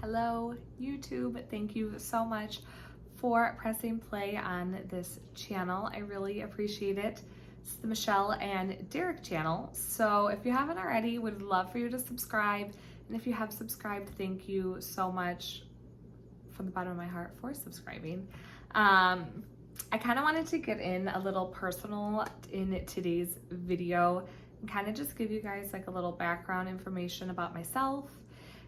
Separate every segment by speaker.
Speaker 1: Hello, YouTube. Thank you so much for pressing play on this channel. I really appreciate it. It's the Michelle and Derek channel. So if you haven't already, would love for you to subscribe. And if you have subscribed, thank you so much from the bottom of my heart for subscribing. I kind of wanted to get in a little personal in today's video and kind of just give you guys like a little background information about myself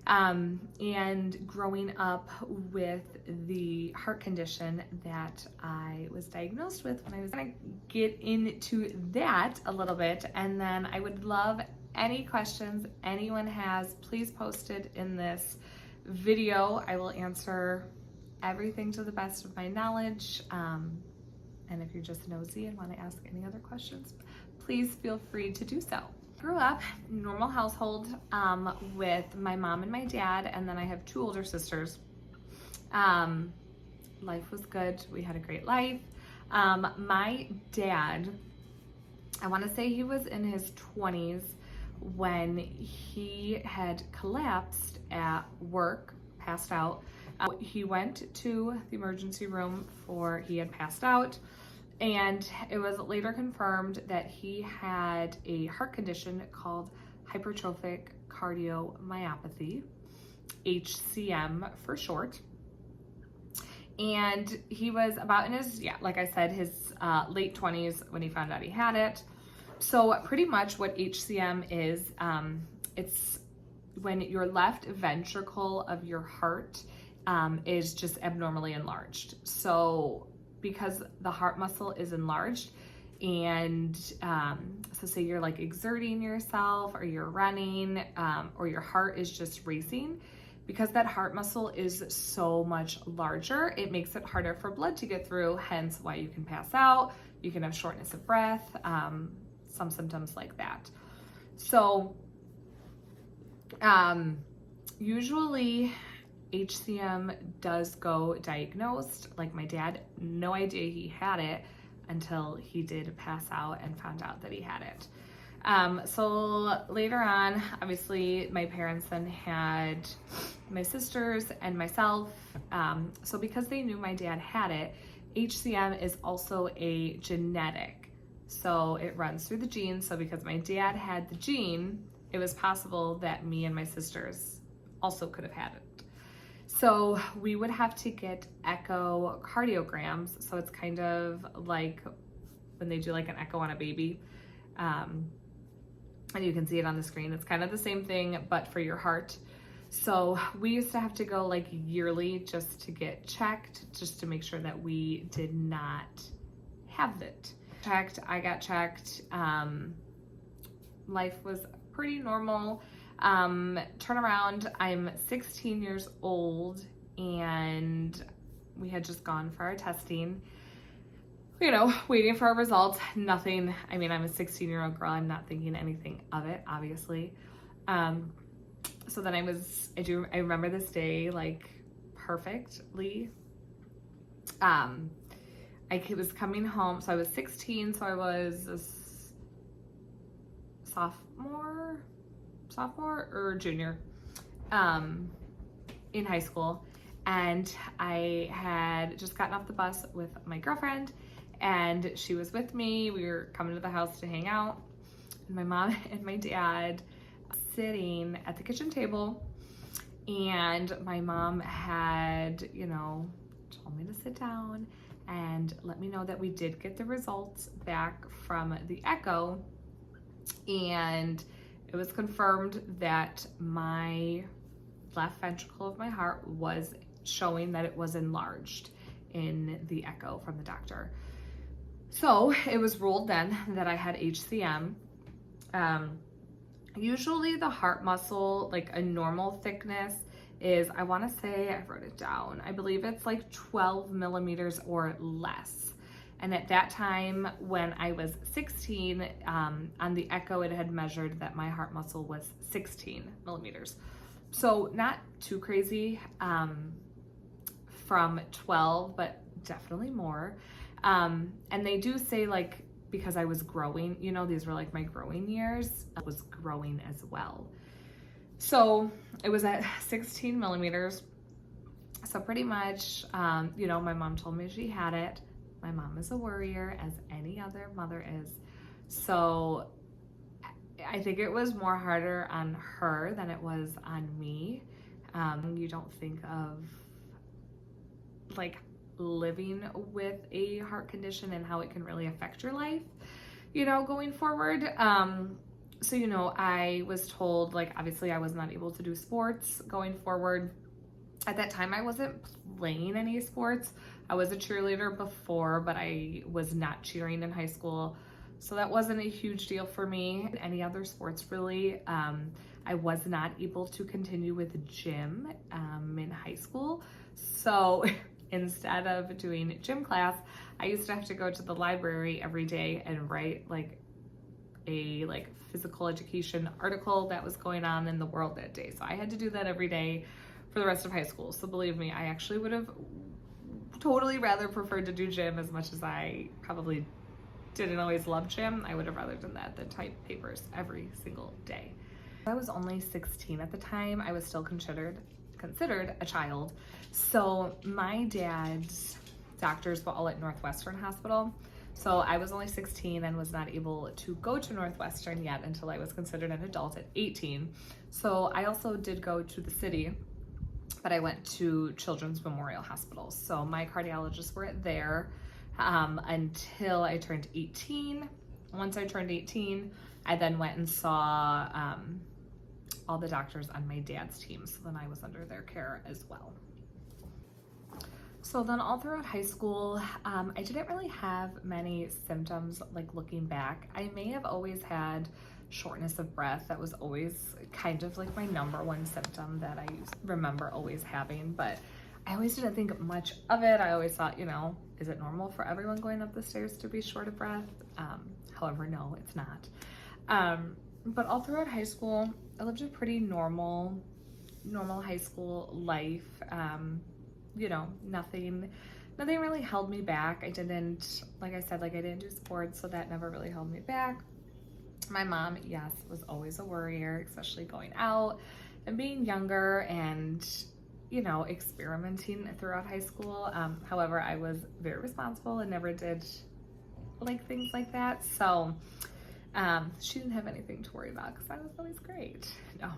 Speaker 1: and growing up with the heart condition that I was diagnosed with when I was gonna get into that a little bit. And then I would love any questions anyone has, please post it in this video. I will answer everything to the best of my knowledge. And if you're just nosy and want to ask any other questions, please feel free to do so. Grew up in a normal household with my mom and my dad, and then I have two older sisters. Life was good. We had a great life. My dad, I want to say he was in his 20s when he had collapsed at work, passed out. He went to the emergency room he had passed out, and it was later confirmed that he had a heart condition called hypertrophic cardiomyopathy, HCM for short. And he was about in his, like I said, his late 20s when he found out he had it. So pretty much what HCM is, it's when your left ventricle of your heart is just abnormally enlarged. So because the heart muscle is enlarged, and so say you're like exerting yourself or you're running or your heart is just racing, because that heart muscle is so much larger, it makes it harder for blood to get through, hence why you can pass out, you can have shortness of breath, some symptoms like that. So usually HCM does go diagnosed. Like my dad, no idea he had it until he did pass out and found out that he had it. So later on, obviously my parents then had my sisters and myself. So because they knew my dad had it, HCM is also a genetic. So it runs through the genes. So because my dad had the gene, it was possible that me and my sisters also could have had it. So we would have to get echocardiograms. So it's kind of like when they do like an echo on a baby. And you can see it on the screen. It's kind of the same thing, but for your heart. So we used to have to go like yearly just to get checked, just to make sure that we did not have it. I got checked. Life was pretty normal. Turnaround, I'm 16 years old and we had just gone for our testing, waiting for our results. Nothing, I'm a 16-year-old girl. I'm not thinking anything of it, obviously. So then I remember this day like perfectly. I was coming home, so I was 16, so I was a sophomore or junior in high school, and I had just gotten off the bus with my girlfriend, and she was with me. We were coming to the house to hang out, and my mom and my dad sitting at the kitchen table, and my mom had told me to sit down and let me know that we did get the results back from the echo, and it was confirmed that my left ventricle of my heart was showing that it was enlarged in the echo from the doctor. So it was ruled then that I had HCM. Usually the heart muscle, like a normal thickness is, I want to say, I wrote it down, I believe it's like 12 millimeters or less. And at that time, when I was 16, on the echo, it had measured that my heart muscle was 16 millimeters. So not too crazy from 12, but definitely more. And they do say, like, because I was growing, these were like my growing years, I was growing as well. So it was at 16 millimeters. So pretty much, you know, my mom told me she had it. My mom is a worrier, as any other mother is. So I think it was more harder on her than it was on me. You don't think of like living with a heart condition and how it can really affect your life, you know, going forward. So, you know, I was told, like, obviously I was not able to do sports going forward. At that time, I wasn't playing any sports. I was a cheerleader before, but I was not cheering in high school. So that wasn't a huge deal for me. Any other sports, really. I was not able to continue with gym in high school. So instead of doing gym class, I used to have to go to the library every day and write like a physical education article that was going on in the world that day. So I had to do that every day for the rest of high school. So believe me, I actually would have totally rather preferred to do gym. As much as I probably didn't always love gym, I would have rather done that than type papers every single day. I was only 16 at the time. I was still considered a child. So my dad's doctors were all at Northwestern Hospital. So I was only 16 and was not able to go to Northwestern yet until I was considered an adult at 18. So I also did go to the city, but I went to Children's Memorial Hospital. So my cardiologists were there until I turned 18. Once I turned 18, I then went and saw all the doctors on my dad's team. So then I was under their care as well. So then all throughout high school, I didn't really have many symptoms, like looking back. I may have always had shortness of breath. That was always kind of like my number one symptom that I remember always having, but I always didn't think much of it. I always thought, you know, is it normal for everyone going up the stairs to be short of breath? However, no, it's not. But all throughout high school, I lived a pretty normal high school life. You know, nothing really held me back. I didn't, like I said, like I didn't do sports, so that never really held me back. My mom, yes, was always a worrier, especially going out and being younger and, you know, experimenting throughout high school. However, I was very responsible and never did like things like that. So she didn't have anything to worry about because I was always great. No.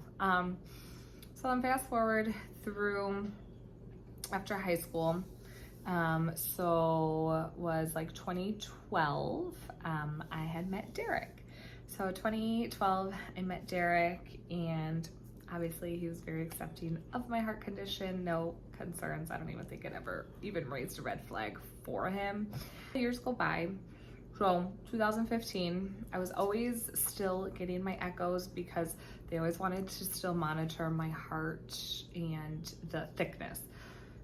Speaker 1: So then fast forward through after high school, so was like 2012, I had met Derek. So 2012, I met Derek, and obviously he was very accepting of my heart condition, no concerns. I don't even think it ever even raised a red flag for him. Years go by. So 2015, I was always still getting my echoes because they always wanted to still monitor my heart and the thickness,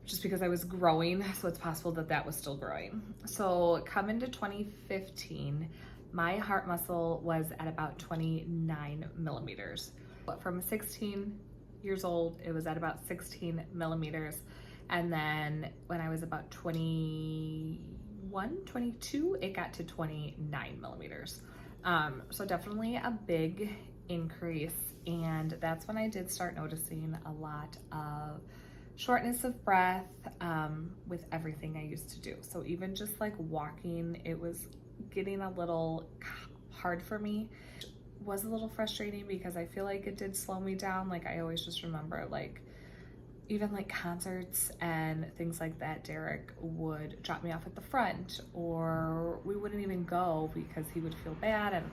Speaker 1: just because I was growing, so it's possible that that was still growing. So come into 2015, my heart muscle was at about 29 millimeters. But from 16 years old, it was at about 16 millimeters. And then when I was about 21, 22, it got to 29 millimeters. So definitely a big increase. And that's when I did start noticing a lot of shortness of breath with everything I used to do. So even just like walking, it was getting a little hard for me. It was a little frustrating because I feel like it did slow me down. Like I always just remember, like even like concerts and things like that, Derek would drop me off at the front, or we wouldn't even go because he would feel bad and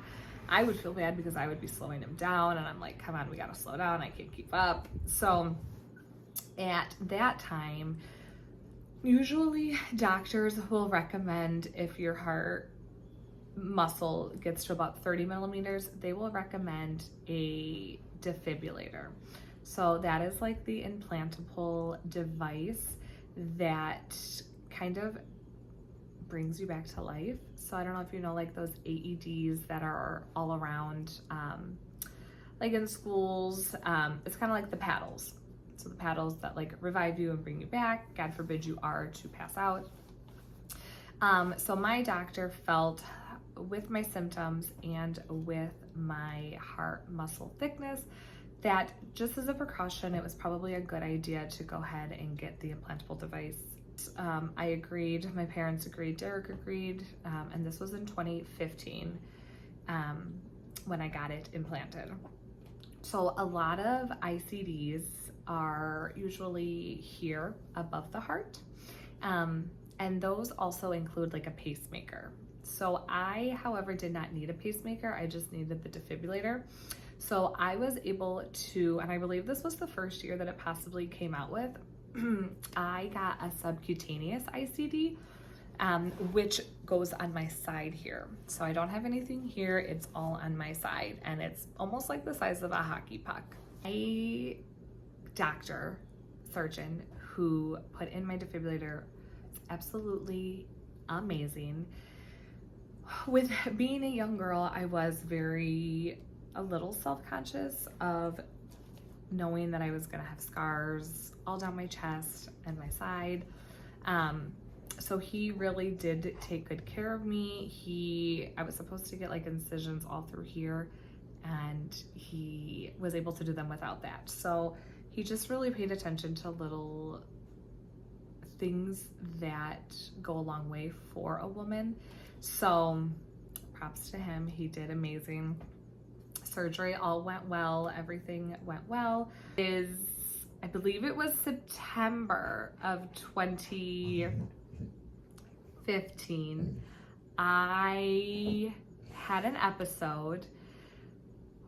Speaker 1: I would feel bad because I would be slowing him down, and I'm like, come on, we gotta slow down, I can't keep up. So at that time, usually doctors will recommend, if your heart muscle gets to about 30 millimeters, they will recommend a defibrillator. So that is like the implantable device that kind of brings you back to life. So I don't know if you know, like those AEDs that are all around, like in schools, it's kind of like the paddles. So the paddles that like revive you and bring you back, God forbid you are to pass out. So my doctor felt with my symptoms and with my heart muscle thickness that just as a precaution, it was probably a good idea to go ahead and get the implantable device. I agreed, my parents agreed, Derek agreed, and this was in 2015 when I got it implanted. So a lot of ICDs are usually here above the heart, and those also include like a pacemaker. So I, however, did not need a pacemaker, I just needed the defibrillator. So I was able to, and I believe this was the first year that it possibly came out with, I got a subcutaneous ICD, which goes on my side here. So I don't have anything here, it's all on my side, and it's almost like the size of a hockey puck. A doctor, surgeon, who put in my defibrillator is absolutely amazing. With being a young girl, I was a little self-conscious of knowing that I was gonna have scars all down my chest and my side. So he really did take good care of me. I was supposed to get like incisions all through here, and he was able to do them without that. So he just really paid attention to little things that go a long way for a woman. So props to him, he did amazing. Surgery all went well, everything went well. I believe it was September of 2015, I had an episode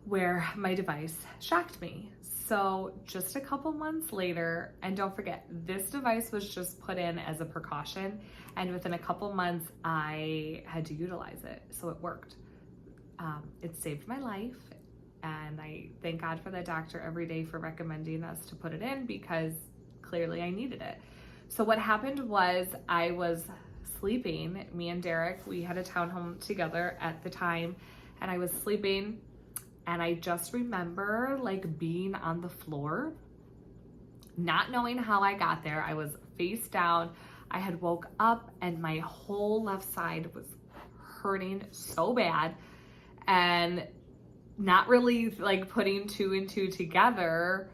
Speaker 1: where my device shocked me. So just a couple months later, and don't forget, this device was just put in as a precaution, and within a couple months, I had to utilize it, so it worked. It saved my life, and I thank God for that doctor every day for recommending us to put it in, because clearly I needed it. So what happened was, I was sleeping, me and Derek, we had a townhome together at the time, and I was sleeping, and I just remember like being on the floor, not knowing how I got there. I was face down. I had woke up and my whole left side was hurting so bad, and not really like putting two and two together.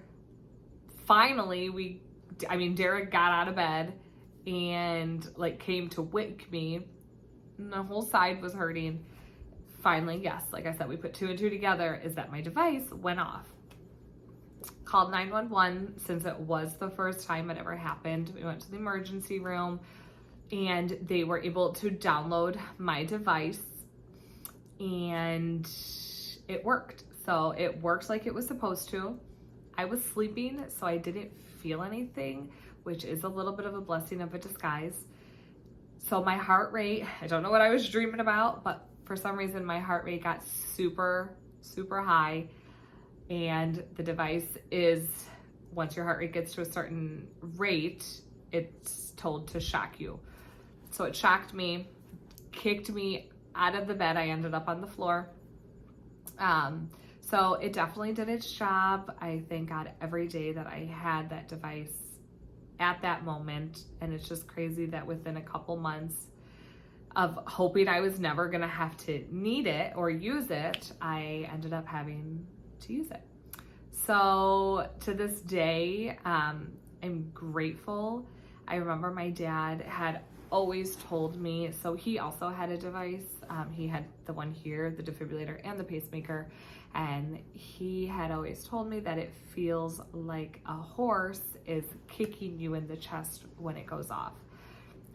Speaker 1: Finally, Derek got out of bed and like came to wake me, and the whole side was hurting. Finally, yes, like I said, we put two and two together, is that my device went off. Called 911 since it was the first time it ever happened. We went to the emergency room and they were able to download my device, and it worked. So it worked like it was supposed to. I was sleeping, so I didn't feel anything, which is a little bit of a blessing of a disguise. So my heart rate, I don't know what I was dreaming about, but for some reason my heart rate got super, super high. And the device is, once your heart rate gets to a certain rate, it's told to shock you. So it shocked me, kicked me out of the bed. I ended up on the floor. So it definitely did its job. I thank God every day that I had that device at that moment. And it's just crazy that within a couple months of hoping I was never gonna have to need it or use it, I ended up having to use it. So to this day, I'm grateful. I remember my dad had always told me, so he also had a device. He had the one here, the defibrillator and the pacemaker, and he had always told me that it feels like a horse is kicking you in the chest when it goes off.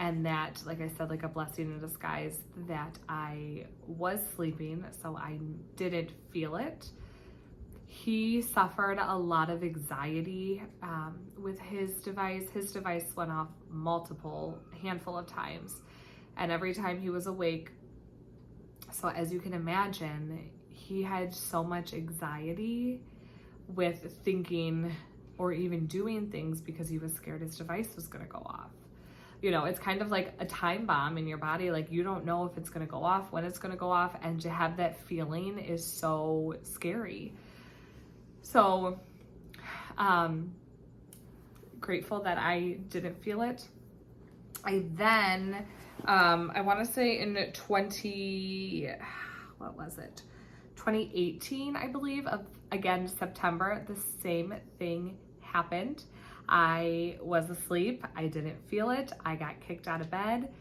Speaker 1: And that, like I said, like a blessing in disguise, that I was sleeping, so I didn't feel it. He suffered a lot of anxiety with his device. His device went off handful of times, and every time he was awake. So as you can imagine, he had so much anxiety with thinking or even doing things because he was scared his device was gonna go off. You know, it's kind of like a time bomb in your body. Like, you don't know if it's gonna go off, when it's gonna go off, and to have that feeling is so scary. So, grateful that I didn't feel it. I then, I wanna say in 2018, I believe, again, September, the same thing happened. I was asleep. I didn't feel it. I got kicked out of bed.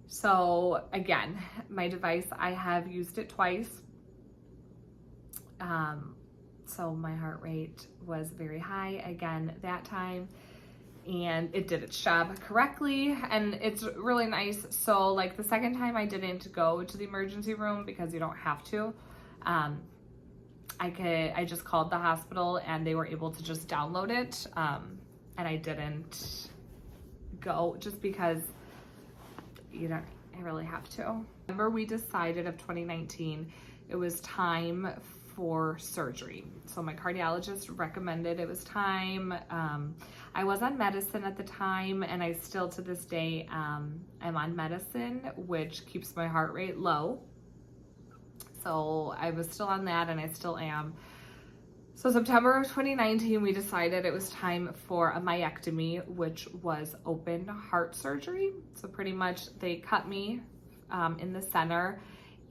Speaker 1: So again, my device, I have used it twice. So my heart rate was very high again that time, and it did its job correctly, and it's really nice. So like the second time I didn't go to the emergency room because you don't have to. I just called the hospital and they were able to just download it. And I didn't go just because you don't really have to. Remember, we decided of 2019, it was time for surgery. So my cardiologist recommended it was time. I was on medicine at the time, and I still to this day am on medicine, which keeps my heart rate low. So I was still on that, and I still am. So September of 2019, we decided it was time for a myectomy, which was open heart surgery. So pretty much they cut me in the center,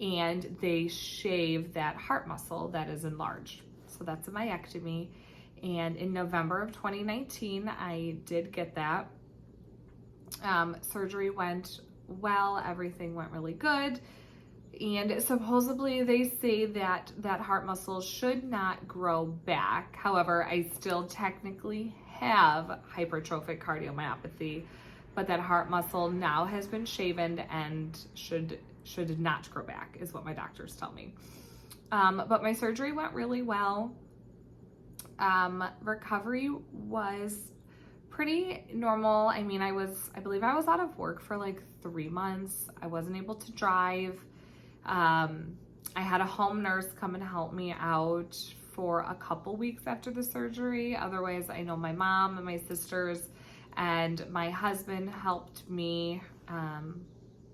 Speaker 1: and they shave that heart muscle that is enlarged. So that's a myectomy. And in November of 2019, I did get that. Surgery went well, everything went really good. And supposedly they say that that heart muscle should not grow back. However, I still technically have hypertrophic cardiomyopathy, but that heart muscle now has been shaven and should not grow back, is what my doctors tell me. But my surgery went really well. Recovery was pretty normal. I mean, I believe I was out of work for like 3 months. I wasn't able to drive. I had a home nurse come and help me out for a couple weeks after the surgery. Otherwise, I know my mom and my sisters and my husband helped me.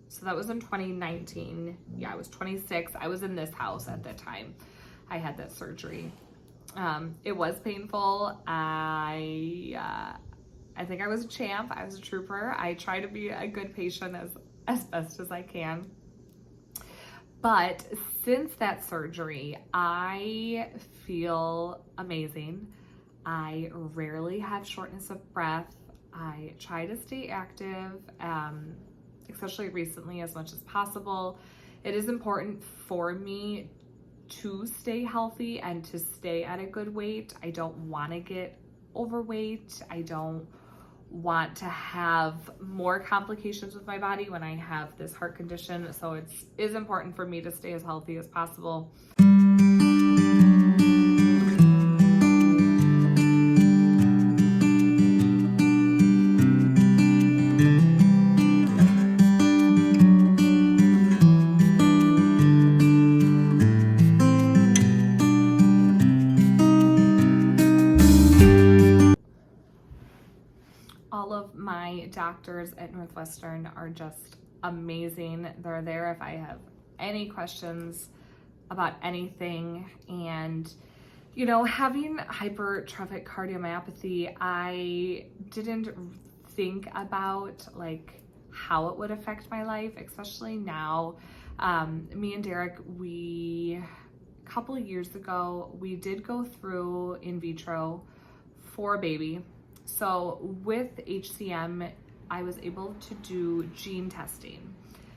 Speaker 1: So that was in 2019. Yeah, I was 26. I was in this house at that time. I had that surgery. It was painful. I think I was a champ. I was a trooper. I try to be a good patient as best as I can. But since that surgery, I feel amazing. I rarely have shortness of breath. I try to stay active, especially recently, as much as possible. It is important for me to stay healthy and to stay at a good weight. I don't want to get overweight. I don't want to have more complications with my body when I have this heart condition. So it is important for me to stay as healthy as possible. All of my doctors at Northwestern are just amazing. They're there if I have any questions about anything. And, you know, having hypertrophic cardiomyopathy, I didn't think about like how it would affect my life, especially now. Me and Derek, a couple of years ago, we did go through in vitro for a baby. So with HCM, I was able to do gene testing.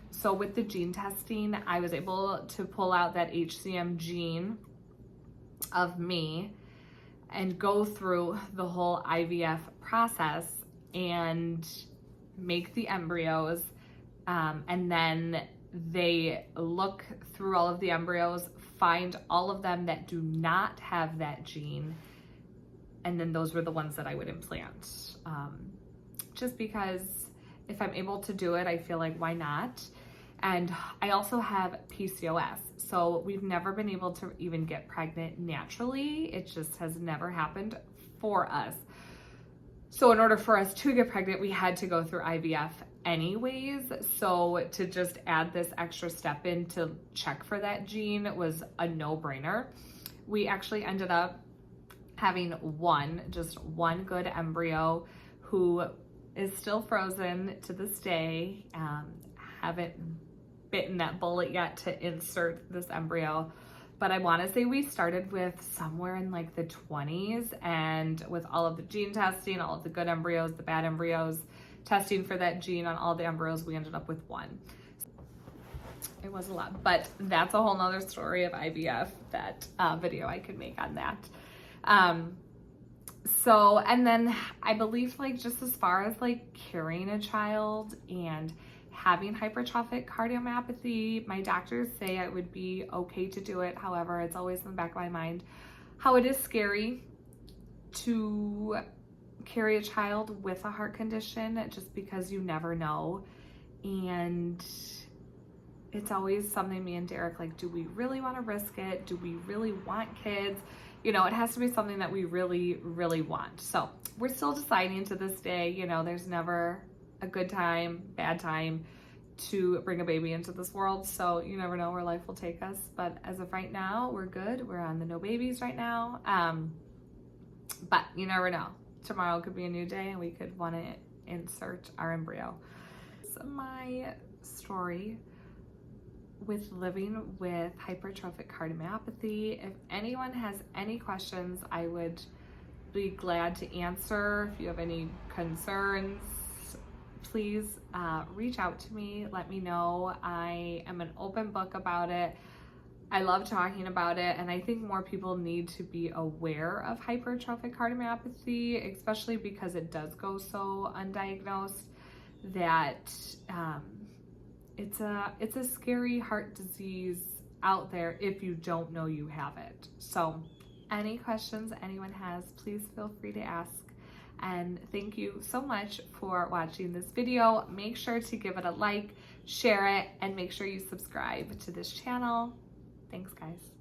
Speaker 1: So with the gene testing, I was able to pull out that HCM gene of me and go through the whole IVF process and make the embryos. And then they look through all of the embryos, find all of them that do not have that gene. And then those were the ones that I would implant. Just because if I'm able to do it, I feel like why not? And I also have PCOS. So we've never been able to even get pregnant naturally. It just has never happened for us. So in order for us to get pregnant, we had to go through IVF anyways. So to just add this extra step in to check for that gene was a no-brainer. We actually ended up having just one good embryo who is still frozen to this day. Haven't bitten that bullet yet to insert this embryo, but I want to say we started with somewhere in like the 20s, and with all of the gene testing, all of the good embryos, the bad embryos, testing for that gene on all the embryos, we ended up with 1. It was a lot, but that's a whole nother story of IVF, that video I could make on that. So, and then I believe like just as far as like carrying a child and having hypertrophic cardiomyopathy, my doctors say it would be okay to do it. However, it's always in the back of my mind how it is scary to carry a child with a heart condition, just because you never know. And it's always something me and Derek, like, do we really want to risk it? Do we really want kids? You know, it has to be something that we really, really want. So we're still deciding to this day. You know, there's never a good time, bad time to bring a baby into this world. So you never know where life will take us. But as of right now, we're good. We're on the no babies right now. But you never know. Tomorrow could be a new day and we could want to insert our embryo. So my story with living with hypertrophic cardiomyopathy. If anyone has any questions, I would be glad to answer. If you have any concerns, please reach out to me. Let me know. I am an open book about it. I love talking about it, and I think more people need to be aware of hypertrophic cardiomyopathy, especially because it does go so undiagnosed that it's a scary heart disease out there if you don't know you have it. So any questions anyone has, please feel free to ask. And thank you so much for watching this video. Make sure to give it a like, share it, and make sure you subscribe to this channel. Thanks, guys.